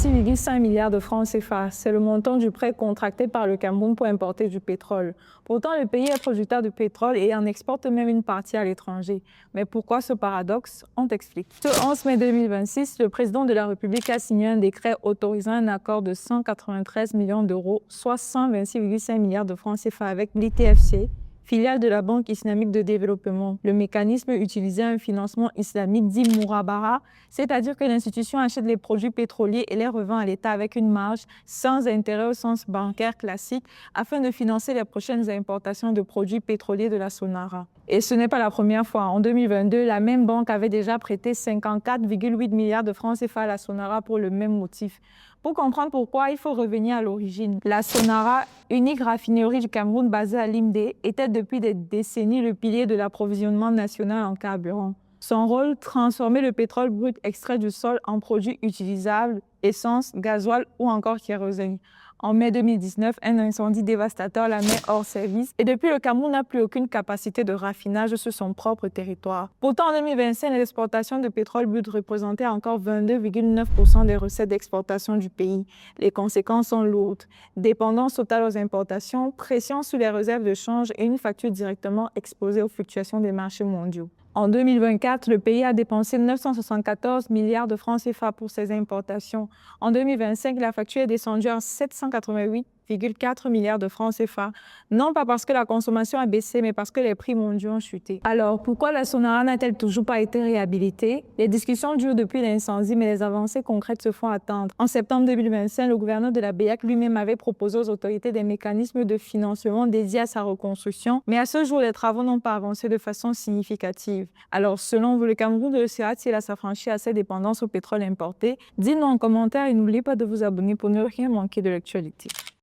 26,5 milliards de francs CFA. C'est le montant du prêt contracté par le Cameroun pour importer du pétrole. Pourtant, le pays est producteur de pétrole et en exporte même une partie à l'étranger. Mais pourquoi ce paradoxe? On t'explique. Ce 11 mai 2026, le président de la République a signé un décret autorisant un accord de 193 millions d'euros, soit 126,5 milliards de francs CFA avec l'ITFC, filiale de la Banque islamique de développement. Le mécanisme utilisait un financement islamique dit Mourabara, c'est-à-dire que l'institution achète les produits pétroliers et les revend à l'État avec une marge sans intérêt au sens bancaire classique afin de financer les prochaines importations de produits pétroliers de la Sonara. Et ce n'est pas la première fois. En 2022, la même banque avait déjà prêté 54,8 milliards de francs CFA à la Sonara pour le même motif. Pour comprendre pourquoi, il faut revenir à l'origine. La Sonara, unique raffinerie du Cameroun basée à Limdé, était depuis des décennies le pilier de l'approvisionnement national en carburant. Son rôle, transformer le pétrole brut extrait du sol en produits utilisables, essence, gasoil ou encore kérosène. En mai 2019, un incendie dévastateur la met hors service et depuis, le Cameroun n'a plus aucune capacité de raffinage sur son propre territoire. Pourtant, en 2025, l'exportation de pétrole brut représentait encore 22,9% des recettes d'exportation du pays. Les conséquences sont lourdes. Dépendance totale aux importations, pression sur les réserves de change et une facture directement exposée aux fluctuations des marchés mondiaux. En 2024, le pays a dépensé 974 milliards de francs CFA pour ses importations. En 2025, la facture est descendue à 788,4 milliards de francs CFA. Non pas parce que la consommation a baissé, mais parce que les prix mondiaux ont chuté. Alors, pourquoi la Sonara n'a-t-elle toujours pas été réhabilitée? Les discussions durent depuis l'incendie, mais les avancées concrètes se font attendre. En septembre 2025, le gouverneur de la BEAC lui-même avait proposé aux autorités des mécanismes de financement dédiés à sa reconstruction, mais à ce jour, les travaux n'ont pas avancé de façon significative. Alors, selon vous, le Cameroun réussira-t-il à s'affranchir à ses dépendances au pétrole importé? Dites-nous en commentaire et n'oubliez pas de vous abonner pour ne rien manquer de l'actualité.